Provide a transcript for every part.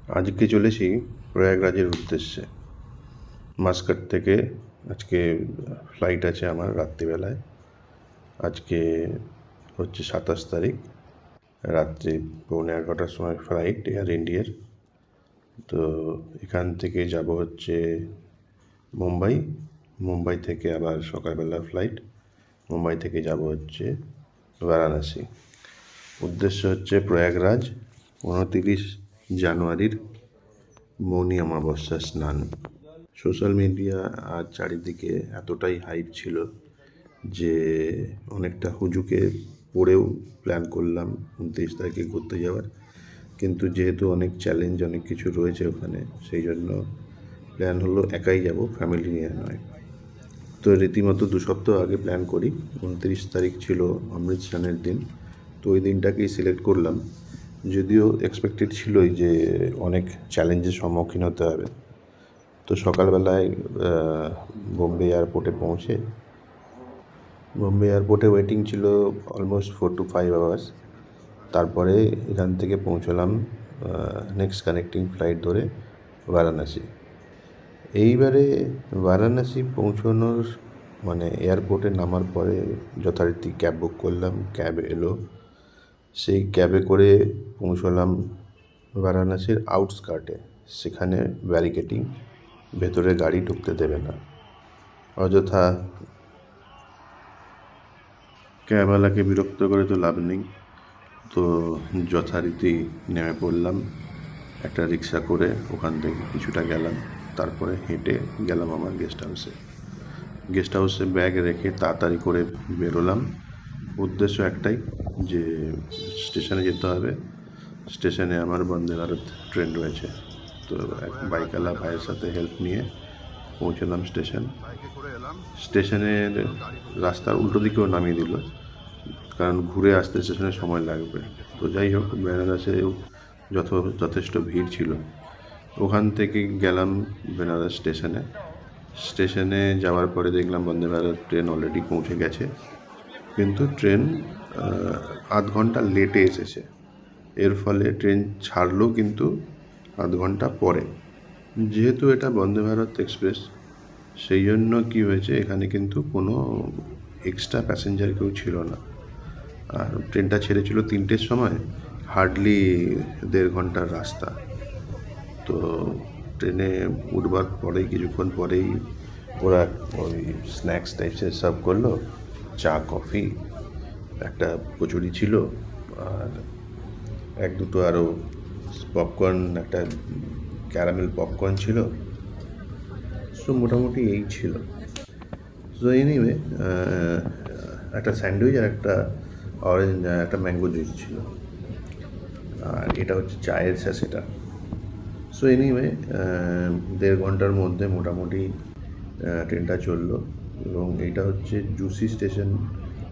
আজকে চলেছি প্রয়াগরাজের উদ্দেশ্যে। মাস্কাট থেকে আজকে ফ্লাইট আছে আমার রাত্রিবেলায়। আজকে হচ্ছে 27 তারিখ, রাত্রি 11:15টার সময় ফ্লাইট এয়ার ইন্ডিয়ার। তো এখান থেকে যাব হচ্ছে মুম্বাই। মুম্বাই থেকে আবার সকালবেলা ফ্লাইট। মুম্বাই থেকে যাব হচ্ছে বারাণসী। উদ্দেশ্য হচ্ছে প্রয়াগরাজ 29 জানুয়ারির মৌনী অমাবস্যা স্নান। সোশ্যাল মিডিয়া আর চারিদিকে এতটাই হাইপ ছিল যে অনেকটা হুজুকে পড়েও প্ল্যান করলাম 29 তারিখে ঘুরতে যাওয়ার। কিন্তু যেহেতু অনেক চ্যালেঞ্জ, অনেক কিছু রয়েছে ওখানে, সেই জন্য প্ল্যান হলো একাই যাব, ফ্যামিলি নিয়ে নয়। তো রীতিমতো 2 সপ্তাহ আগে প্ল্যান করি। 29 তারিখ ছিল অমৃত স্নানের দিন, তো ওই দিনটাকেই সিলেক্ট করলাম। যদিও এক্সপেক্টেড ছিলই যে অনেক চ্যালেঞ্জের সম্মুখীন হতে হবে। তো সকালবেলায় বোম্বে এয়ারপোর্টে ওয়েটিং ছিল অলমোস্ট 4 to 5 আওয়ার্স। তারপরে এখান থেকে পৌঁছলাম নেক্সট কানেক্টিং ফ্লাইট ধরে বারাণসী। এইবারে বারাণসী পৌঁছানোর এয়ারপোর্টে নামার পরে যথারীতি ক্যাব বুক করলাম, ক্যাব এলো। সেই ক্যাবে করে পৌঁছলাম বারাণসীর আউটস্কার্টে। সেখানে ব্যারিকেডিং, ভেতরে গাড়ি ঢুকতে দেবে না। অযথা ক্যাবওয়ালাকে বিরক্ত করে তো লাভ নেই। তো যথারীতি নেমে পড়লাম, একটা রিক্সা করে ওখান থেকে কিছুটা গেলাম। তারপরে হেঁটে গেলাম আমার গেস্ট হাউসে ব্যাগ রেখে তাড়াতাড়ি করে বেরোলাম। উদ্দেশ্য একটাই, যে স্টেশনে যেতে হবে। স্টেশনে আমার বন্দে ভারত ট্রেন রয়েছে। তো এক বাইকওয়ালা ভাইয়ের সাথে হেল্প নিয়ে পৌঁছলাম স্টেশনের রাস্তার উল্টো দিকেও নামিয়ে দিল, কারণ ঘুরে আসতে স্টেশনে সময় লাগবে। তো যাই হোক, বেনারসেও যথেষ্ট ভিড় ছিল। ওখান থেকে গেলাম বেনারস স্টেশনে যাওয়ার পরে দেখলাম বন্দে ভারত ট্রেন অলরেডি পৌঁছে গেছে, কিন্তু ট্রেন আধ ঘন্টা লেটে এসেছে। এর ফলে ট্রেন ছাড়লো কিন্তু আধ ঘন্টা পরে। যেহেতু এটা বন্দে ভারত এক্সপ্রেস, সেই জন্য কী হয়েছে, এখানে কিন্তু কোনো এক্সট্রা প্যাসেঞ্জার কেউ ছিল না। আর ট্রেনটা ছেড়েছিল 3টের সময়, হার্ডলি 1.5 ঘন্টার রাস্তা। তো ট্রেনে উঠবার পরেই কিছুক্ষণ পরেই ওরা ওই স্ন্যাক্স টাইপসের সার্ভ করলো, চা, কফি, একটা কচুরি ছিল, আর 1-2টো আরও পপকর্ন, একটা ক্যারামেল পপকর্ন ছিল। সো মোটামুটি এই ছিল। সো এনিওয়ে, একটা স্যান্ডউইচ আর একটা ম্যাঙ্গো জুস ছিল, আর এটা হচ্ছে চায়ের স্যাশেটা। সো এনিওয়ে, 1.5 ঘন্টার মধ্যে মোটামুটি ট্রেনটা চললো। এবং এইটা হচ্ছে জুসি স্টেশন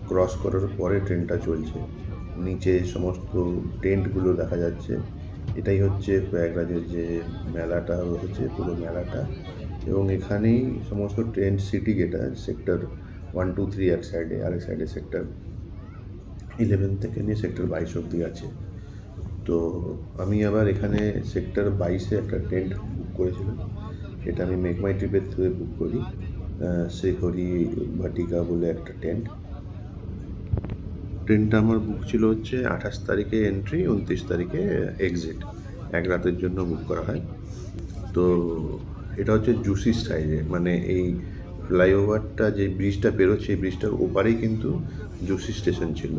ক্রস করার পরে ট্রেনটা চলছে। নিচে সমস্ত টেন্টগুলো দেখা যাচ্ছে। এটাই হচ্ছে প্রয়াগরাজের যে মেলাটা হয়েছে, পুরো মেলাটা। এবং এখানেই সমস্ত ট্রেন সিটি গেট আছে, সেক্টর 1, 2, 3 এক সাইডে, আরেক সাইডে সেক্টর 11 থেকে নিয়ে সেক্টর 22 অবধি আছে। তো আমি আবার এখানে সেক্টর 22-এ একটা টেন্ট বুক করেছিলাম। এটা আমি মেক মাই ট্রিপের থ্রুয়ে বুক করি। শ্রীহরি ভাটিকা বলে একটা ট্রেনটা আমার বুক ছিল হচ্ছে 28 তারিখে এন্ট্রি, 29 তারিখে এক্সিট। এক রাতের জন্য বুক করা হয়। তো এটা হচ্ছে জুসি স্টাইলে, এই ফ্লাইওভারটা, যে ব্রিজটা পেরোচ্ছে, এই ব্রিজটার ওপারেই কিন্তু জুসি স্টেশন ছিল।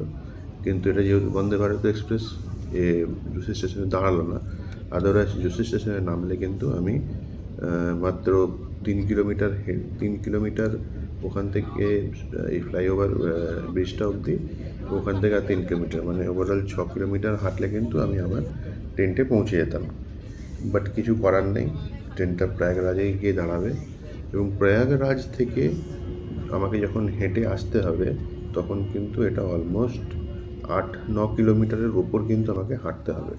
কিন্তু এটা যেহেতু বন্দে ভারত এক্সপ্রেস, জুসি স্টেশনে দাঁড়ালো না। আদারওয়াইজ জুসি স্টেশনে নামলে কিন্তু আমি মাত্র 3 কিলোমিটার ওখান থেকে এই ফ্লাইওভার ব্রিজটা অবধি, ওখান থেকে আর 3 কিলোমিটার, ওভারঅল 6 কিলোমিটার হাঁটলে কিন্তু আমি আমার টেন্টে পৌঁছে যেতাম। বাট কিছু করার নেই, ট্রেনটা প্রয়াগরাজেই গিয়ে দাঁড়াবে। এবং প্রয়াগরাজ থেকে আমাকে যখন হেঁটে আসতে হবে, তখন কিন্তু এটা অলমোস্ট 8-9 কিলোমিটারের ওপর কিন্তু আমাকে হাঁটতে হবে।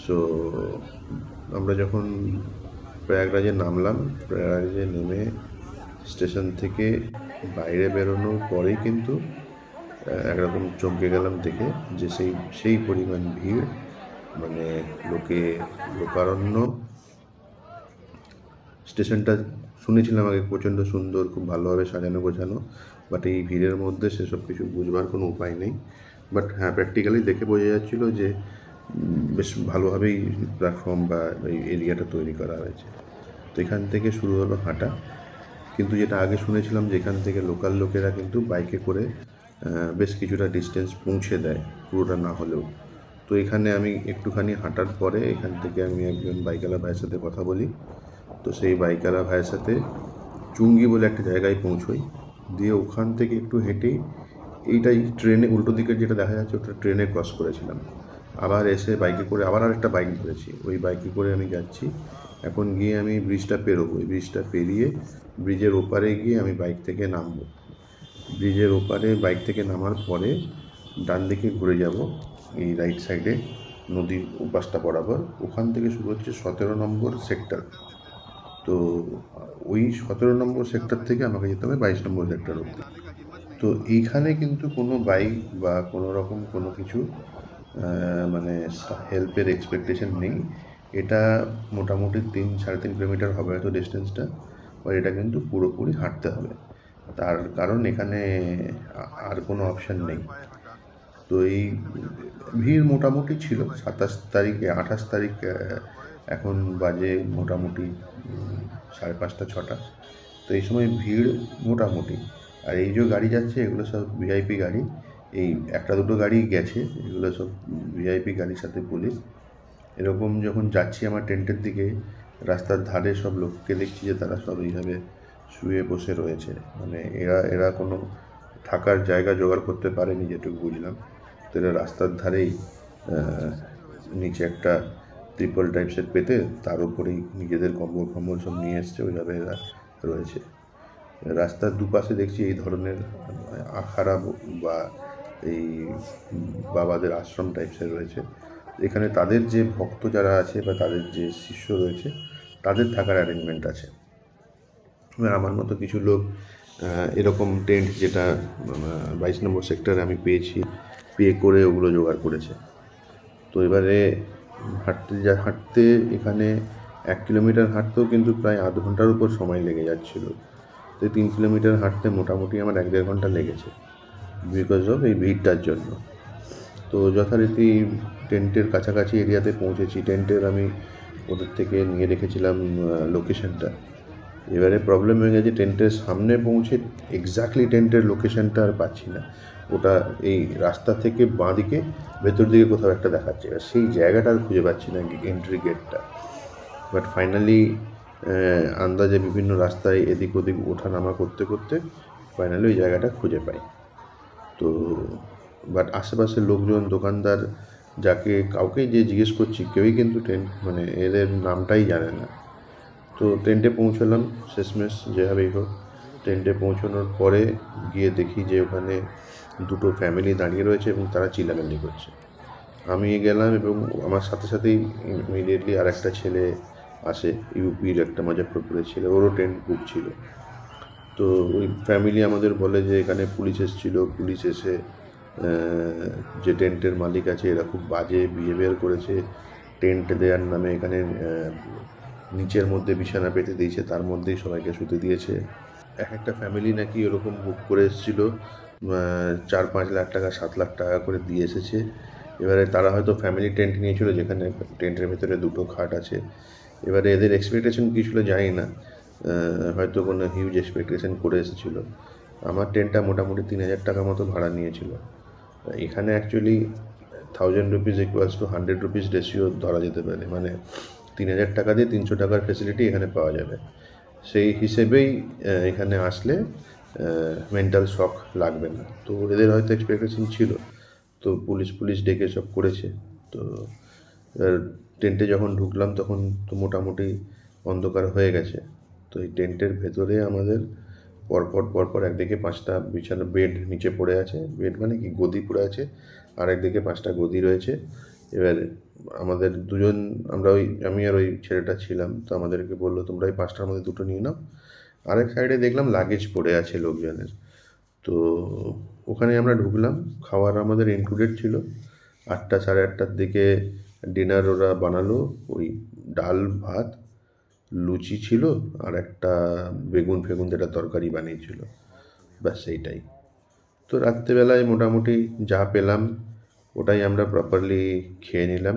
সো আমরা যখন প্রয়াগরাজে নামলাম, প্রয়াগরাজে নেমে স্টেশন থেকে বাইরে বেরোনোর পরেই কিন্তু একরকম চমকে গেলাম দেখে যে সেই পরিমাণ ভিড়। মানে লোকারণ্য স্টেশনটা শুনেছিলাম আগে প্রচণ্ড সুন্দর, খুব ভালোভাবে সাজানো গোছানো, বাট এই ভিড়ের মধ্যে সেসব কিছু বুঝবার কোনো উপায় নেই। বাট হ্যাঁ, প্র্যাকটিক্যালি দেখে বোঝা যাচ্ছিলো যে বেশ ভালোভাবেই প্ল্যাটফর্ম বা এই এরিয়াটা তৈরি করা হয়েছে। তো এখান থেকে শুরু হলো হাঁটা। কিন্তু যেটা আগে শুনেছিলাম যে এখান থেকে লোকাল লোকেরা কিন্তু বাইকে করে বেশ কিছুটা ডিস্টেন্স পৌঁছে দেয়, পুরোটা না হলেও। তো এখানে আমি একটুখানি হাঁটার পরে এখান থেকে আমি একজন বাইকওয়ালা ভাইয়ের সাথে কথা বলি। তো সেই বাইকওয়ালা ভাইয়ের সাথে চুঙ্গি বলে একটা জায়গায় পৌঁছোই, দিয়ে ওখান থেকে একটু হেঁটেই এইটাই ট্রেনে উল্টো দিকের যেটা দেখা যাচ্ছে ওটা ট্রেনে ক্রস করেছিলাম। আবার এসে বাইকে করে আবার আরেকটা বাইক ধরেছি, ওই বাইকে করে আমি যাচ্ছি। এখন গিয়ে আমি ব্রিজটা পেরোবো, এই ব্রিজটা পেরিয়ে ব্রিজের ওপারে গিয়ে আমি বাইক থেকে নামবো। ব্রিজের ওপারে বাইক থেকে নামার পরে ডান দিকে ঘুরে যাব এই রাইট সাইডে নদীর ওপাশটা বরাবর, ওখান থেকে শুরু হচ্ছে 17 নম্বর সেক্টর। তো ওই 17 নম্বর সেক্টর থেকে আমাকে যেতে হবে 22 নম্বর সেক্টর অবধি। তো এইখানে কিন্তু কোনো বাইক বা কোনো রকম কোনো কিছু মানে হেল্পের এক্সপেকটেশন নেই। এটা মোটামুটি 3-3.5 কিলোমিটার হবে হয়তো ডিস্টেন্সটা, বা এটা কিন্তু পুরোপুরি হাঁটতে হবে, তার কারণ এখানে আর কোনো অপশান নেই। তো এই ভিড় মোটামুটি ছিল 28 তারিখ এখন বাজে মোটামুটি 5:30-6টা। তো এই সময় ভিড় মোটামুটি। আর এই যে গাড়ি যাচ্ছে এগুলো সব ভিআইপি গাড়ি, এই একটা দুটো গাড়ি গেছে, এগুলো সব ভিআইপি গাড়ির সাথে পুলিশ। এরকম যখন যাচ্ছি আমার টেন্টের দিকে, রাস্তার ধারে সব লোককে দেখছি যে তারা সব এইভাবে শুয়ে বসে রয়েছে, মানে এরা কোনো থাকার জায়গা জোগাড় করতে পারেনি যেটুকু বুঝলাম। তো এরা রাস্তার ধারেই নিচে একটা ত্রিপল টাইপসের পেতে তার উপরেই নিজেদের কম্বল ফম্বল সব নিয়ে এসছে, ওইভাবে এরা রয়েছে। রাস্তার দুপাশে দেখছি এই ধরনের আখাড়া বা এই বাবাদের আশ্রম টাইপসের রয়েছে। এখানে তাদের যে ভক্ত যারা আছে বা তাদের যে শিষ্য রয়েছে তাদের থাকার অ্যারেঞ্জমেন্ট আছে। আমার মতো কিছু লোক এরকম টেন্ট যেটা 22 নম্বর সেক্টরে আমি পে করে ওগুলো জোগাড় করেছে। তো এবারে হাঁটতে এখানে 1 কিলোমিটার হাঁটতেও কিন্তু প্রায় আধ ঘন্টার উপর সময় লেগে যাচ্ছিলো। তো 3 কিলোমিটার হাঁটতে মোটামুটি আমার 1-1.5 ঘন্টা লেগেছে, বিকজ অফ এই ভিড়টার জন্য। তো যথারীতি টেন্টের কাছাকাছি এরিয়াতে পৌঁছেছি। টেন্টের আমি ওদের থেকে নিয়ে রেখেছিলাম লোকেশনটা। এবারে প্রবলেম হয়ে গেছে, টেন্টের সামনে পৌঁছে এক্স্যাক্টলি টেন্টের লোকেশনটা আর পাচ্ছি না। ওটা এই রাস্তা থেকে বাঁদিকে ভেতর দিকে কোথাও একটা দেখাচ্ছে, এবার সেই জায়গাটা আর খুঁজে পাচ্ছি না, এন্ট্রি গেটটা। বাট ফাইনালি আন্দাজে বিভিন্ন রাস্তায় এদিক ওদিক ওঠা নামা করতে করতে ফাইনালি ওই জায়গাটা খুঁজে পাই। তো বাট আশেপাশের লোকজন, দোকানদার, কাউকেই যে জিজ্ঞেস করছি কেউই কিন্তু মানে এদের নামটাই জানে না। তো টেন্টে পৌঁছলাম শেষমেশ যেভাবেই হোক। টেন্টে পৌঁছানোর পরে গিয়ে দেখি যে ওখানে দুটো ফ্যামিলি দাঁড়িয়ে রয়েছে এবং তারা চিল্লামিল্লি করছে। আমি গেলাম এবং আমার সাথে সাথেই ইমিডিয়েটলি আর একটা ছেলে আসে, ইউপির একটা মুজফ্ফরপুরের ছেলে, ওরও টেন্ট বুক ছিল। তো ওই ফ্যামিলি আমাদের বলে যে এখানে পুলিশ এসেছিলো, পুলিশ এসে যে টেন্টের মালিক আছে এরা খুব বাজে বিহেভিয়ার করেছে, টেন্ট দেওয়ার নামে এখানে নিচের মধ্যে বিছানা পেতে দিয়েছে, তার মধ্যেই সবাইকে শুতে দিয়েছে। একটা ফ্যামিলি নাকি ওরকম বুক করে এসেছিলো 4-5 লাখ টাকা 7 লাখ টাকা করে দিয়ে এসেছে। এবারে তারা হয়তো ফ্যামিলি টেন্ট নিয়েছিল যেখানে টেন্টের ভেতরে দুটো খাট আছে। এবারে এদের এক্সপেকটেশন কী ছিল জানি না, হয়তো কোনো হিউজ এক্সপেকটেশন করে এসেছিলো। আমার টেন্টটা মোটামুটি 3,000 টাকা মতো ভাড়া নিয়েছিল। এখানে actually 1000 rupees equals to 100 rupees ratio ধরা যেতে পারে, মানে 3,000 টাকা দিয়ে 300 টাকার ফেসিলিটি এখানে পাওয়া যাবে। সেই হিসেবেই এখানে আসলে মেন্টাল শক লাগবে না। তো এদের হয়তো এক্সপেকটেশন ছিল, তো পুলিশ ডেকে সব করেছে। তো টেন্টে যখন ঢুকলাম তখন তো মোটামুটি অন্ধকার হয়ে গেছে। তো এই টেন্টের ভেতরে আমাদের পরপর একদিকে 5টা বিছানা বেড নিচে পড়ে আছে, বেড মানে কি গদি পড়ে আছে, আর একদিকে 5টা গদি রয়েছে। এবার আমাদের দুজন, আমি আর ওই ছেলেটা ছিলাম, তো আমাদেরকে বললো তোমরা এই 5টার মধ্যে দুটো নিয়ে নাও। আরেক সাইডে দেখলাম লাগেজ পড়ে আছে লোকজনের। তো ওখানে আমরা ঢুকলাম, খাওয়ার আমাদের ইনক্লুডেড ছিল। 8টা 8:30টার দিকে ডিনার ওরা বানালো ওই ডাল ভাত, লুচি ছিল, আর একটা বেগুন ফেগুন যেটা তরকারি বানিয়েছিল, ব্যাস এইটাই। তো রাত্রেবেলায় মোটামুটি যা পেলাম ওটাই আমরা প্রপারলি খেয়ে নিলাম।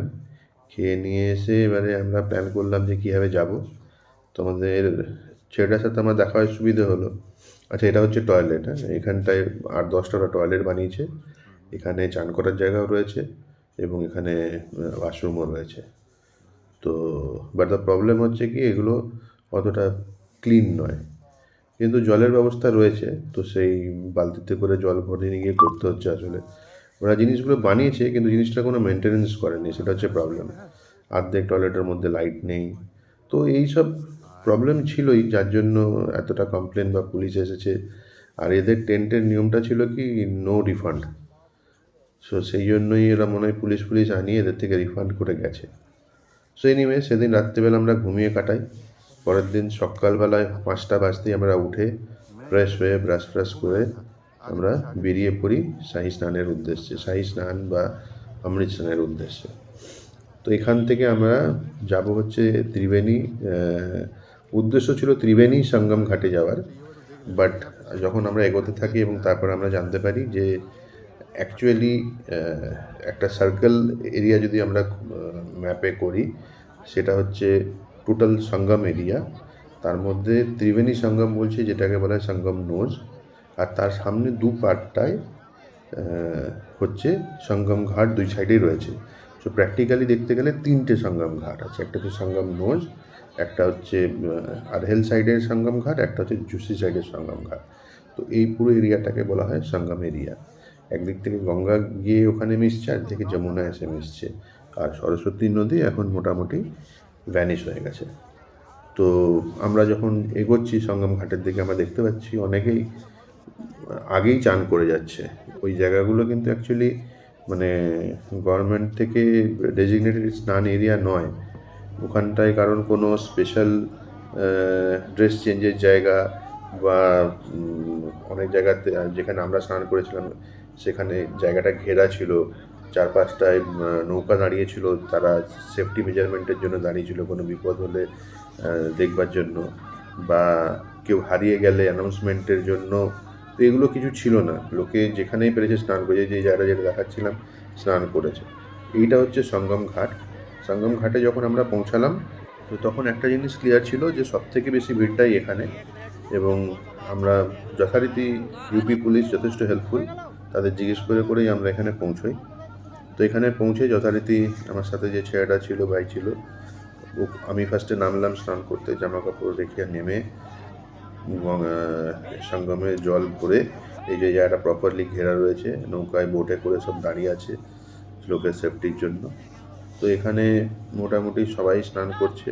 খেয়ে নিয়ে এসে এবারে আমরা প্ল্যান করলাম যে কীভাবে যাব। তো আমাদের ছেলেটার সাথে আমার দেখা হয় সুবিধে হলো। আচ্ছা, এটা হচ্ছে টয়লেট, হ্যাঁ, এখানটায় 8-10টা টয়লেট বানিয়েছে। এখানে চান করার জায়গাও রয়েছে এবং এখানে ওয়াশরুমও রয়েছে। তো বাট দ্য প্রবলেম হচ্ছে কি এগুলো অতটা ক্লিন নয়, কিন্তু জলের ব্যবস্থা রয়েছে। তো সেই বালতিতে করে জল ভরে নিয়ে গিয়ে করতে হচ্ছে। আসলে ওরা জিনিসগুলো বানিয়েছে কিন্তু জিনিসটা কোনো মেনটেনেন্স করেনি, সেটা হচ্ছে প্রবলেম। অর্ধেক টয়লেটের মধ্যে লাইট নেই। তো এই সব প্রবলেম ছিলই, যার জন্য এতটা কমপ্লেন বা পুলিশ এসেছে। আর এদের টেন্টের নিয়মটা ছিল কি নো রিফান্ড। সো সেই জন্যই এরা মনে হয় পুলিশ আনিয়ে এদের থেকে রিফান্ড করে গেছে। সো এনিওয়ে সেদিন রাত্রিবেলা আমরা ঘুমিয়ে কাটাই। পরের দিন সকালবেলায় 5টা বাজতেই আমরা উঠে ফ্রেশ হয়ে ব্রাশ ফ্রাশ করে আমরা বেরিয়ে পড়ি শাহী স্নানের উদ্দেশ্যে, শাহী স্নান বা অমৃত স্নানের উদ্দেশ্যে। তো এখান থেকে আমরা যাব হচ্ছে ত্রিবেণী। উদ্দেশ্য ছিল ত্রিবেণী সঙ্গম ঘাটে যাওয়ার, বাট যখন আমরা এগোতে থাকি এবং তারপর আমরা জানতে পারি যে অ্যাকচুয়ালি একটা সার্কেল এরিয়া যদি আমরা ম্যাপে করি, সেটা হচ্ছে টোটাল সঙ্গম এরিয়া। তার মধ্যে ত্রিবেণী সঙ্গম বলছে, যেটাকে বলা হয় সঙ্গম নোজ, আর তার সামনে দু পার্টটায় হচ্ছে সঙ্গম ঘাট, দুই সাইডেই রয়েছে। সো প্র্যাকটিক্যালি দেখতে গেলে 3টে সঙ্গম ঘাট আছে। একটা হচ্ছে সঙ্গম নোজ, একটা হচ্ছে আরহেল সাইডের সঙ্গম ঘাট, একটা হচ্ছে জুসি সাইডের সঙ্গম ঘাট। তো এই পুরো এরিয়াটাকে বলা হয় সঙ্গম এরিয়া। একদিক থেকে গঙ্গা গিয়ে ওখানে মিশছে, একদিকে যমুনা এসে মিশছে, আর সরস্বতী নদী এখন মোটামুটি ভ্যানিশ হয়ে গেছে। তো আমরা যখন এগোচ্ছি সঙ্গম ঘাটের দিকে, আমরা দেখতে পাচ্ছি অনেকেই আগেই চান করে যাচ্ছে। ওই জায়গাগুলো কিন্তু অ্যাকচুয়ালি মানে গভর্নমেন্ট থেকে ডেজিগনেটেড স্নান এরিয়া নয় ওখানটায়, কারণ কোনো স্পেশাল ড্রেস চেঞ্জের জায়গা বা অনেক জায়গাতে যেখানে আমরা স্নান করেছিলাম সেখানে জায়গাটা ঘেরা ছিল, চারপাশটায় নৌকা দাঁড়িয়েছিল, তারা সেফটি মেজারমেন্টের জন্য দাঁড়িয়েছিল কোনো বিপদ হলে দেখবার জন্য, বা কেউ হারিয়ে গেলে অ্যানাউন্সমেন্টের জন্য। তো এগুলো কিছু ছিল না, লোকে যেখানেই পেরেছে স্নান করেছে, যে জায়গাটা যেটা দেখাচ্ছিলাম স্নান করেছে। এইটা হচ্ছে সঙ্গম ঘাট। সঙ্গম ঘাটে যখন আমরা পৌঁছালাম, তো তখন একটা জিনিস ক্লিয়ার ছিল যে সবথেকে বেশি ভিড়টাই এখানে, এবং আমরা যথারীতি ইউপি পুলিশ যথেষ্ট হেল্পফুল, তাদের জিজ্ঞেস করে করেই আমরা এখানে পৌঁছোই। তো এখানে পৌঁছে যথারীতি আমার সাথে যে ছেলেটা ছিল, ভাই ছিল, আমি ফার্স্টে নামলাম স্নান করতে, জামা কাপড় রেখে নেমে সঙ্গমে জল ভরে এই যে জায়গাটা প্রপারলি ঘেরা রয়েছে, নৌকায় বোটে করে সব দাঁড়িয়ে আছে লোকের সেফটির জন্য। তো এখানে মোটামুটি সবাই স্নান করছে,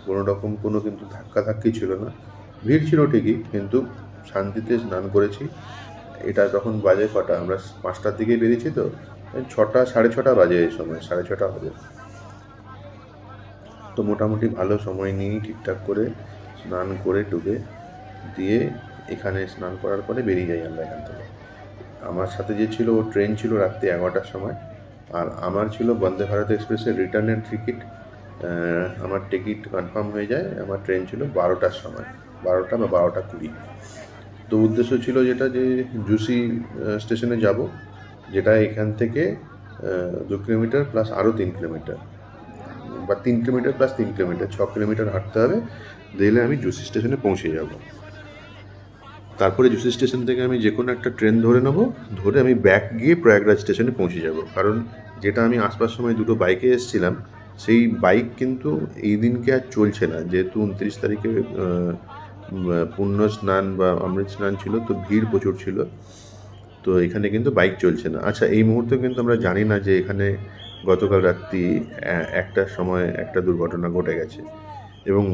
কোনো রকম কোনো কিন্তু ধাক্কাধাক্কি ছিল না। ভিড় ছিল ঠিকই, কিন্তু শান্তিতে স্নান করেছি। এটা তখন বাজে কটা, আমরা 5টার দিকে বেরিয়েছি, তো 6টা 6:30 বাজে, এই সময় 6:30 বাজে। তো মোটামুটি ভালো সময় নিয়েই ঠিকঠাক করে স্নান করে টুকে দিয়ে এখানে স্নান করার পরে বেরিয়ে যাই আমরা এখান থেকে। আমার সাথে যে ছিল, ও ট্রেন ছিল রাত্রি 11টার সময়, আর আমার ছিল বন্দে ভারত এক্সপ্রেসের রিটার্নের টিকিট। আমার টিকিট কনফার্ম হয়ে যায়, আমার ট্রেন ছিল 12টার সময়, 12টা বা 12টা 20। তো উদ্দেশ্য ছিল যেটা, যে জুসি স্টেশনে যাব, যেটা এখান থেকে 2 কিলোমিটার প্লাস আরও 3 কিলোমিটার, বা 3 কিলোমিটার প্লাস 3 কিলোমিটার, 6 কিলোমিটার হাঁটতে হবে, দিলে আমি জুসি স্টেশনে পৌঁছে যাব। তারপরে জুসি স্টেশন থেকে আমি যে কোনো একটা ট্রেন ধরে নেবো, ধরে আমি ব্যাক গিয়ে প্রয়াগরাজ স্টেশনে পৌঁছে যাব। কারণ যেটা আমি আসবার সময় দুটো বাইকে এসেছিলাম, সেই বাইক কিন্তু এই দিনকে আর চলছে না, যেহেতু 29 তারিখে পুণ্য স্নান বা অমৃত স্নান ছিল, তো ভিড় প্রচুর ছিল। তো এখানে কিন্তু বাইক চলছে না। আচ্ছা, এই মুহূর্তে কিন্তু আমরা জানি না যে এখানে গতকাল রাত্রি 1টার সময় একটা দুর্ঘটনা ঘটে গেছে, এবং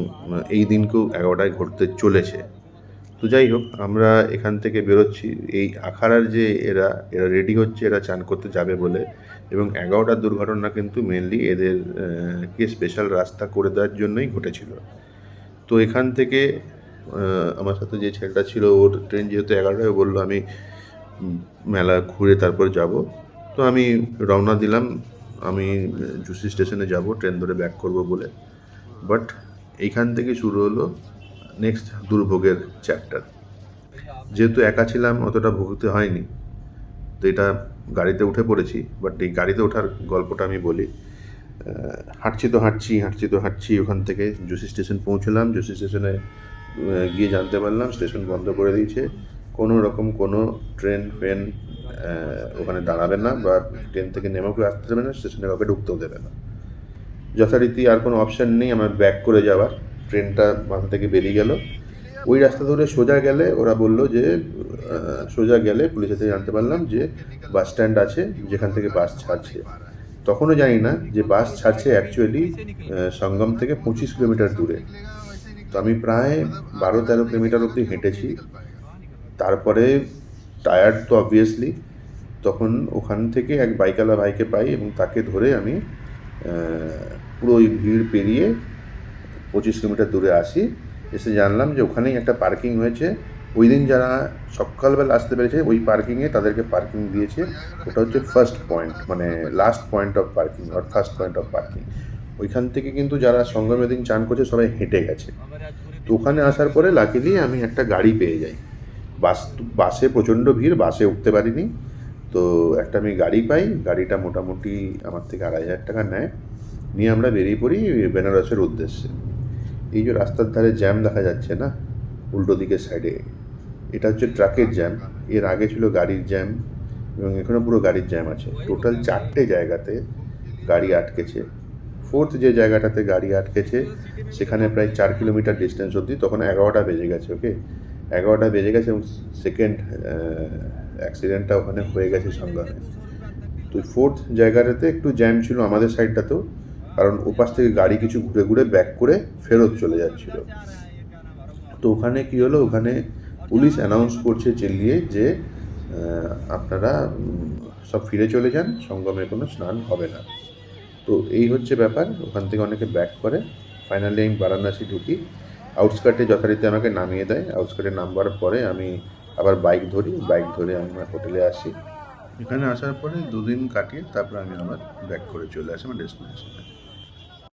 এই দিনকেও 11টায় ঘটতে চলেছে। তো যাই হোক, আমরা এখান থেকে বেরোচ্ছি। এই আখাড়ার যে এরা রেডি হচ্ছে, এরা চান করতে যাবে বলে, এবং 11টার দুর্ঘটনা কিন্তু মেনলি এদের কে স্পেশাল রাস্তা করে দেওয়ার জন্যই ঘটেছিল। তো এখান থেকে আমার সাথে যে ছেলেটা ছিল, ওর ট্রেন যেহেতু 11টায়, বললো আমি মেলা ঘুরে তারপর যাব। তো আমি রওনা দিলাম আমি জুসি স্টেশনে যাব ট্রেন ধরে ব্যাক করব বলে। বাট এইখান থেকে শুরু হলো নেক্সট দুর্ভোগের চ্যাপ্টার। যেহেতু একা ছিলাম অতটা ভুগতে হয়নি, তো এটা গাড়িতে উঠে পড়েছি। বাট এই গাড়িতে ওঠার গল্পটা আমি বলি। হাঁটছি ওখান থেকে জুসি স্টেশন পৌঁছলাম। জুসি স্টেশনে গিয়ে জানতে পারলাম স্টেশন বন্ধ করে দিয়েছে। কোনো রকম কোনো ট্রেন ফ্রেন ওখানে দাঁড়াবে না, বা ট্রেন থেকে নেমেও কেউ আসতে দেবে না, স্টেশনে কাউকে ঢুকতেও দেবে না। যথারীতি আর কোনো অপশান নেই আমার ব্যাক করে যাওয়ার। ট্রেনটা মাথা থেকে বেরিয়ে গেল। ওই রাস্তা ধরে সোজা গেলে ওরা বললো যে সোজা গেলে পুলিশের থেকে জানতে পারলাম যে বাস স্ট্যান্ড আছে যেখান থেকে বাস ছাড়ছে। তখনও জানি না যে বাস ছাড়ছে অ্যাকচুয়ালি সঙ্গম থেকে 25 কিলোমিটার দূরে। তো আমি প্রায় 12-13 কিলোমিটার অবধি হেঁটেছি। তারপরে টায়ার্ড তো অবভিয়াসলি, তখন ওখান থেকে এক বাইকওয়ালা ভাইকে পাই এবং তাকে ধরে আমি পুরো ওই ভিড় পেরিয়ে 25 কিলোমিটার দূরে আসি। এসে জানলাম যে ওখানেই একটা পার্কিং হয়েছে। ওই দিন যারা সকালবেলা আসতে পেরেছে ওই পার্কিংয়ে তাদেরকে পার্কিং দিয়েছে। ওটা হচ্ছে ফার্স্ট পয়েন্ট, মানে লাস্ট পয়েন্ট অফ পার্কিং আর ফার্স্ট পয়েন্ট অফ পার্কিং। ওইখান থেকে কিন্তু যারা সঙ্গমে দিন চান করছে সবাই হেঁটে গেছে। তো ওখানে আসার পরে লাকিলি আমি একটা গাড়ি পেয়ে যাই। বাসে প্রচণ্ড ভিড়, বাসে উঠতে পারিনি। তো একটা আমি গাড়ি পাই। গাড়িটা মোটামুটি আমার থেকে 2,500 টাকা নেয়। নিয়ে আমরা বেরিয়ে পড়ি বেনারসের উদ্দেশ্যে। এই যে রাস্তার ধারে জ্যাম দেখা যাচ্ছে না উল্টো দিকের সাইডে, এটা হচ্ছে ট্রাকের জ্যাম। এর আগে ছিল গাড়ির জ্যাম এবং এখানে পুরো গাড়ির জ্যাম আছে। টোটাল 4টে জায়গাতে গাড়ি আটকেছে। ফোর্থ যে জায়গাটাতে গাড়ি আটকেছে সেখানে প্রায় 4 কিলোমিটার ডিস্টেন্স অবধি, তখন 11টা বেজে গেছে। ওকে, 11টা বেজে গেছে এবং সেকেন্ড অ্যাক্সিডেন্টটা ওখানে হয়ে গেছে সঙ্গমে। তো ফোর্থ জায়গাটাতে একটু জ্যাম ছিল আমাদের সাইডটাতেও, কারণ ওপাশ থেকে গাড়ি কিছু ঘুরে ঘুরে ব্যাক করে ফেরত চলে যাচ্ছিল। তো ওখানে কী হলো, ওখানে পুলিশ অ্যানাউন্স করছে চিল্লিয়ে যে আপনারা সব ফিরে চলে যান, সঙ্গমে কোনো স্নান হবে না। তো এই হচ্ছে ব্যাপার। ওখান থেকে অনেকে ব্যাক করে। ফাইনালি আমি বারাণসী ঢুকি। আউটস্কার্টে যথারীতি আমাকে নামিয়ে দেয়। আউটস্কার্টে নামবার পরে আমি আবার বাইক ধরে আমি আমার হোটেলে আসি। এখানে আসার পরে 2 দিন কাটিয়ে তারপর আমি আবার ব্যাক করে চলে আসি আমার ডেস্টিনেশনে।